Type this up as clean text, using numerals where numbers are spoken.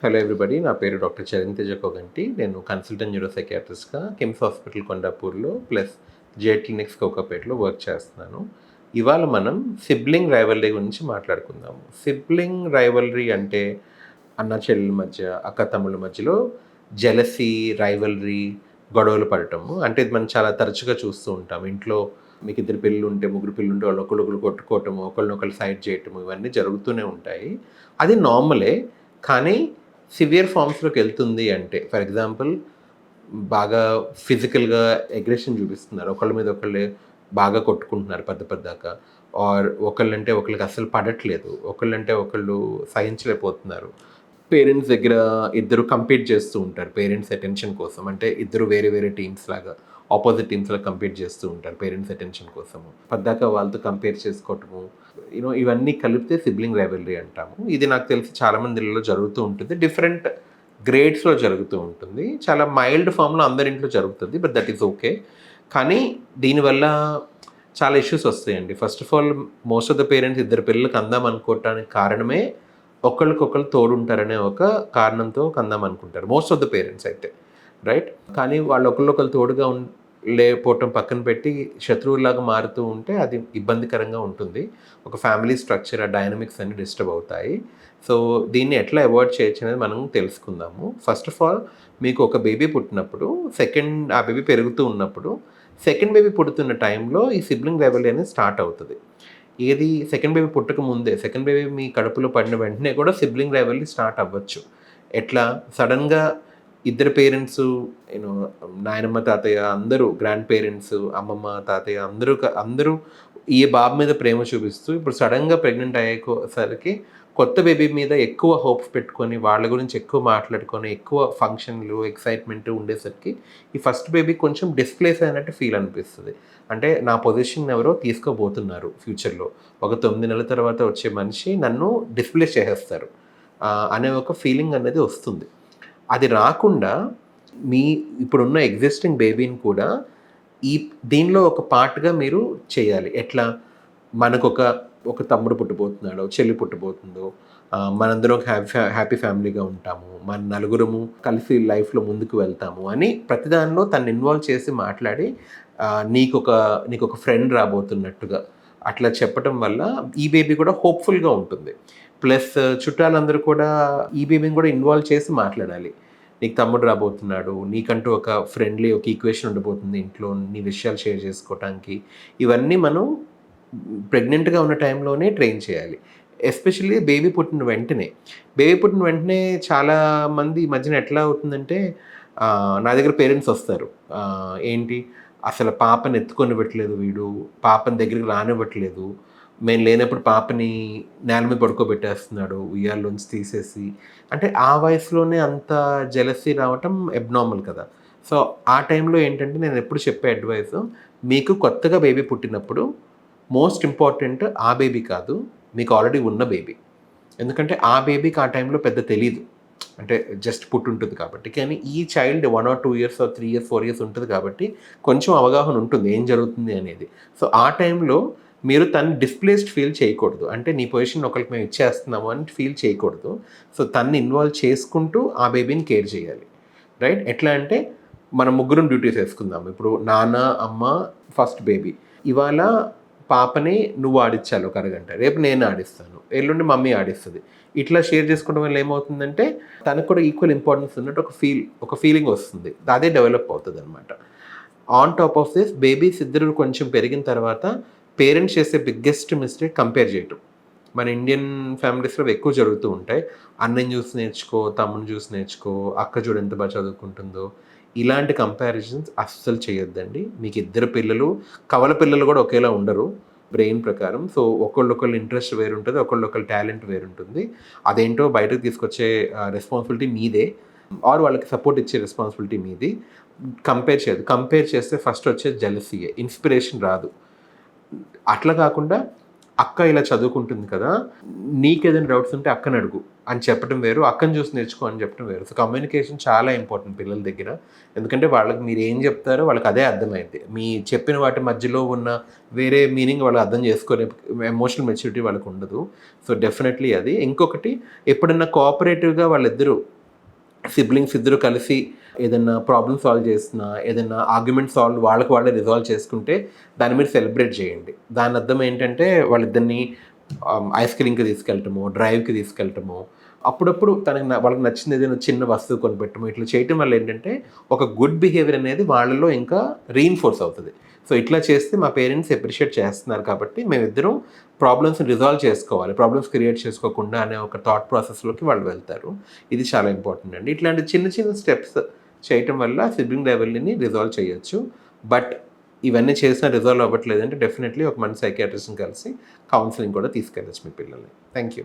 Hello everybody. నా పేరు doctor Charan Koganti. నేను కన్సల్టెంట్ న్యూరో సైకియాట్రిస్ట్‌గా కిమ్స్ హాస్పిటల్ కొండాపూర్‌లో ప్లస్ జే క్లినిక్స్ కోకాపేటలో వర్క్ చేస్తున్నాను. ఇవాళ మనం సిబ్లింగ్ రైవల్రీ గురించి మాట్లాడుకుందాము. సిబ్లింగ్ రైవల్రీ అంటే అన్న చెల్లెల మధ్య, అక్క తమ్ముళ్ళ మధ్యలో జెలసీ, రైవల్రీ, గొడవలు పడటము. అంటే ఇది మనం చాలా తరచుగా చూస్తూ ఉంటాం. ఇంట్లో మీకు ఇద్దరు పిల్లలుంటే, ముగ్గురు పిల్లలుంటే వాళ్ళు ఒకళ్ళొకళ్ళు కొట్టుకోవటము, ఒకళ్ళనొకళ్ళు సైడ్ చేయటము ఇవన్నీ జరుగుతూనే ఉంటాయి. అది నార్మలే. కానీ సివియర్ ఫార్మ్స్‌లోకి వెళ్తుంది అంటే ఫర్ ఎగ్జాంపుల్ బాగా ఫిజికల్‌గా అగ్రెషన్ చూపిస్తున్నారు. ఒకళ్ళ మీద ఒకళ్ళే బాగా కొట్టుకుంటున్నారు పెద్దగా. ఆర్ ఒకళ్ళంటే ఒకళ్ళకి అస్సలు పడట్లేదు. ఒకళ్ళంటే ఒకళ్ళు సహించలేకపోతున్నారు. పేరెంట్స్ దగ్గర ఇద్దరు కంపీట్ చేస్తూ ఉంటారు పేరెంట్స్ అటెన్షన్ కోసం. అంటే ఇద్దరు వేరే వేరే టీమ్స్ లాగా ఆపోజిట్ టీమ్స్‌లా కంపీట్ చేస్తూ ఉంటారు పేరెంట్స్ అటెన్షన్ కోసము. పద్దాక వాళ్ళతో కంపేర్ చేసుకోవటము, ఇవన్నీ కలిపితే సిబ్లింగ్ రైవల్రీ అంటాము. ఇది నాకు తెలిసి చాలా మంది ఇళ్ళలో జరుగుతూ ఉంటుంది. డిఫరెంట్ గ్రేడ్స్‌లో జరుగుతూ ఉంటుంది. చాలా మైల్డ్ ఫార్మ్‌లో అందరి ఇంట్లో జరుగుతుంది. But that is okay. కానీ దీనివల్ల చాలా ఇష్యూస్ వస్తాయండి. First of all most of the parents ఇద్దరు పిల్లలకి అందాం అనుకోవటానికి కారణమే ఒకళ్ళకొకళ్ళు తోడుంటారనే ఒక కారణంతో కందాం అనుకుంటారు మోస్ట్ ఆఫ్ ద పేరెంట్స్ అయితే. రైట్? కానీ వాళ్ళు ఒకళ్ళొకళ్ళు తోడుగా లేకపోవటం పక్కన పెట్టి శత్రువుల్లాగా మారుతూ ఉంటే అది ఇబ్బందికరంగా ఉంటుంది. ఒక ఫ్యామిలీ స్ట్రక్చర్, ఆ డైనమిక్స్ అన్నీ డిస్టర్బ్ అవుతాయి. సో దీన్ని ఎట్లా అవాయిడ్ చేయొచ్చు అనేది మనం తెలుసుకుందాము. ఫస్ట్ ఆఫ్ ఆల్ మీకు ఒక బేబీ పుట్టినప్పుడు ఆ బేబీ పెరుగుతూ ఉన్నప్పుడు సెకండ్ బేబీ పుడుతున్న టైంలో ఈ సిబ్లింగ్ రైవల్రీ అనేది స్టార్ట్ అవుతది. ఏది సెకండ్ బేబీ పుట్టక ముందే, సెకండ్ బేబీ మీ కడుపులో పడిన వెంటనే కూడా సిబ్లింగ్ రైవల్రీ స్టార్ట్ అవ్వచ్చు. ఎట్లా? సడన్‌గా ఇద్దరు పేరెంట్స్ నాయనమ్మ, తాతయ్య అందరూ గ్రాండ్ పేరెంట్స్, అమ్మమ్మ, తాతయ్య అందరూ ఈ బాబు మీద ప్రేమ చూపిస్తూ ఇప్పుడు సడన్‌గా ప్రెగ్నెంట్ అయ్యేసరికి కొత్త బేబీ మీద ఎక్కువ హోప్స్ పెట్టుకొని, వాళ్ళ గురించి ఎక్కువ మాట్లాడుకొని, ఎక్కువ ఫంక్షన్‌లు, ఎక్సైట్‌మెంట్ ఉండేసరికి ఈ ఫస్ట్ బేబీ కొంచెం డిస్‌ప్లేస్ అయినట్టు ఫీల్ అనిపిస్తది. అంటే నా పొజిషన్ ఎవరో తీసుకోబోతున్నారు ఫ్యూచర్‌లో. ఒక 9 నెలల తర్వాత వచ్చే మనిషి నన్ను డిస్‌ప్లేస్ చేసేస్తారు అనే ఒక ఫీలింగ్ అనేది వస్తుంది. అది రాకుండా ఇప్పుడున్న ఎగ్జిస్టింగ్ బేబీని కూడా దీనిలో ఒక పార్ట్‌గా మీరు చేయాలి. ఎట్లా? ఒక తమ్ముడు పుట్టబోతున్నాడో, చెల్లి పుట్టబోతుందో, మనందరం హ్యాపీ ఫ్యామిలీగా ఉంటాము. మన నలుగురము కలిసి లైఫ్‌లో ముందుకు వెళ్తాము అని ప్రతి దానిలో తనని ఇన్వాల్వ్ చేసి మాట్లాడి నీకొక ఫ్రెండ్ రాబోతున్నట్టుగా అట్లా చెప్పటం వల్ల ఈ బేబీ కూడా హోప్‌ఫుల్‌గా ఉంటుంది. ప్లస్ చుట్టాలందరూ కూడా ఈ బేబీని కూడా ఇన్వాల్వ్ చేసి మాట్లాడాలి. నీకు తమ్ముడు రాబోతున్నాడు, నీకంటూ ఒక ఫ్రెండ్లీ ఒక ఈక్వేషన్ ఉండబోతుంది ఇంట్లో, నీ విషయాలు షేర్ చేసుకోవటానికి. ఇవన్నీ మనం ప్రెగ్నెంట్‌గా ఉన్న టైంలోనే ట్రైన్ చేయాలి. ఎస్పెషల్లీ బేబీ పుట్టిన వెంటనే. బేబీ పుట్టిన వెంటనే చాలామంది ఈ మధ్యన ఎట్లా అవుతుందంటే నా దగ్గర పేరెంట్స్ వస్తారు. ఏంటి? అసలు పాపని ఎత్తుకొనివ్వట్లేదు వీడు, పాపని దగ్గరికి రానివ్వట్లేదు. మేము లేనప్పుడు పాపని నేల మీద పడుకోబెట్టేస్తున్నాడు ఉయ్యాల్లోంచి తీసేసి. అంటే ఆ వయసులోనే అంత జెలసీ రావటం అబ్నార్మల్ కదా! సో ఆ టైంలో ఏంటంటే నేను ఎప్పుడు చెప్పే అడ్వైసు, మీకు కొత్తగా బేబీ పుట్టినప్పుడు మోస్ట్ ఇంపార్టెంట్ ఆ బేబీ కాదు, మీకు ఆల్రెడీ ఉన్న బేబీ. ఎందుకంటే ఆ బేబీకి ఆ టైంలో పెద్ద తెలీదు. అంటే జస్ట్ పుట్టుంటుంది కాబట్టి. కానీ ఈ child 1 or 2 years or 3 years, 4 years ఉంటది కాబట్టి కొంచెం అవగాహన ఉంటుంది ఏం జరుగుతుంది అనేది. సో ఆ టైంలో మీరు తనని డిస్‌ప్లేస్డ్ ఫీల్ చేయకూడదు. అంటే నీ పొజిషన్ ఒకళ్ళకి మేము ఇచ్చేస్తున్నాము అని ఫీల్ చేయకూడదు. సో తనని ఇన్వాల్వ్ చేసుకుంటూ ఆ బేబీని కేర్ చేయాలి. రైట్? ఎట్లా అంటే మనం ముగ్గురం డ్యూటీస్ వేసుకుందాం. ఇప్పుడు నాన్న, అమ్మ, ఫస్ట్ బేబీ. ఇవాళ పాపని నువ్వు ఆడించాలి ఒక అరగంట. రేపు నేను ఆడిస్తాను. ఎల్లుండి మమ్మీ ఆడిస్తది. ఇట్లా షేర్ చేసుకోవడం వల్ల ఏమవుతుందంటే తనకు కూడా ఈక్వల్ ఇంపార్టెన్స్ ఉన్నట్టు ఒక ఫీలింగ్ వస్తుంది. అదే డెవలప్ అవుతదనమాట. On top of this babies ఇద్దరు కొంచెం పెరిగిన తర్వాత పేరెంట్స్ చేసే బిగ్గెస్ట్ మిస్టేక్ కంపేర్ చేయటం. మన ఇండియన్ ఫ్యామిలీస్‌లో ఎక్కువ జరుగుతూ ఉంటాయి. అన్నని చూసి నేర్చుకో, తమ్ముడిని చూసి నేర్చుకో, అక్క చూడు ఎంత బాగా చదువుకుంటుందో. ఇలాంటి కంపారిజన్స్ అస్సలు చేయొద్దండి. మీకు ఇద్దరు పిల్లలు, కవల పిల్లలు కూడా ఒకేలా ఉండరు బ్రెయిన్ ప్రకారం. సో ఒకళ్ళొకళ్ళ ఇంట్రెస్ట్ వేరుంటది. ఒకళ్ళొకళ్ళ టాలెంట్ వేరుంటుంది. అదేంటో బయటకు తీసుకొచ్చే రెస్పాన్సిబిలిటీ మీదే. ఆర్ వాళ్ళకి సపోర్ట్ ఇచ్చే రెస్పాన్సిబిలిటీ మీది. కంపేర్ చేయొద్దు. కంపేర్ చేస్తే ఫస్ట్ వచ్చేది జెలసీయే. ఇన్స్పిరేషన్ రాదు. అట్లా కాకుండా అక్క ఇలా చదువుకుంటుంది కదా! నీకేదైనా డౌట్స్ ఉంటే అక్కని అడుగు అని చెప్పడం వేరు. అక్కని చూసి నేర్చుకో అని చెప్పడం వేరు. సో కమ్యూనికేషన్ చాలా ఇంపార్టెంట్ పిల్లల దగ్గర. ఎందుకంటే వాళ్ళకి మీరు ఏం చెప్తారో వాళ్ళకి అదే అర్థమైద్ది. మీ చెప్పిన వాటి మధ్యలో ఉన్న వేరే మీనింగ్ వాళ్ళు అర్థం చేసుకునే ఎమోషనల్ మెచ్యూరిటీ వాళ్ళకి ఉండదు. సో డెఫినెట్లీ అది. ఇంకొకటి ఎప్పుడన్నా కోఆపరేటివ్‌గా వాళ్ళిద్దరూ సిబ్లింగ్స్ ఇద్దరు కలిసి ఏదైనా ప్రాబ్లమ్ సాల్వ్ చేస్తున్నా, ఏదైనా ఆర్గ్యుమెంట్ సాల్వ్ వాళ్ళకి వాళ్ళే రిజాల్వ్ చేసుకుంటే దాన్ని మీరు సెలబ్రేట్ చేయండి. దాని అర్థం ఏంటంటే వాళ్ళిద్దరిని ఐస్ క్రీమ్‌కి తీసుకెళ్ళటమో, డ్రైవ్‌కి తీసుకెళ్ళటమో, అప్పుడప్పుడు వాళ్ళకి నచ్చింది ఏదైనా చిన్న వస్తువు కొనిపెట్టడమో, ఇట్లా చేయటం వల్ల ఏంటంటే ఒక గుడ్ బిహేవియర్ అనేది వాళ్ళలో ఇంకా రీఇన్ఫోర్స్ అవుతది. సో, ఇట్లా చేస్తే మా పేరెంట్స్ అప్రిషియేట్ చేస్తున్నారు కాబట్టి మేమిద్దరం ప్రాబ్లమ్స్‌ని రిజాల్వ్ చేసుకోవాలి. ప్రాబ్లమ్స్ క్రియేట్ చేసుకోకుండా అనే ఒక థాట్ ప్రాసెస్‌లోకి వాళ్ళు వెళ్తారు. ఇది చాలా ఇంపార్టెంట్ అండి. ఇట్లాంటి చిన్న చిన్న స్టెప్స్ చేయటం వల్ల సిబ్లింగ్ రైవల్రీని రిజాల్వ్ చేయొచ్చు. బట్ ఇవన్నీ చేసినా రిజాల్వ్ అవ్వట్లేదంటే డెఫినెట్‌లీ ఒక మంచి సైకియాట్రిస్ట్‌ని కలిసి కౌన్సెలింగ్ కూడా తీసుకెళ్ళొచ్చు మీ పిల్లల్ని. Thank you.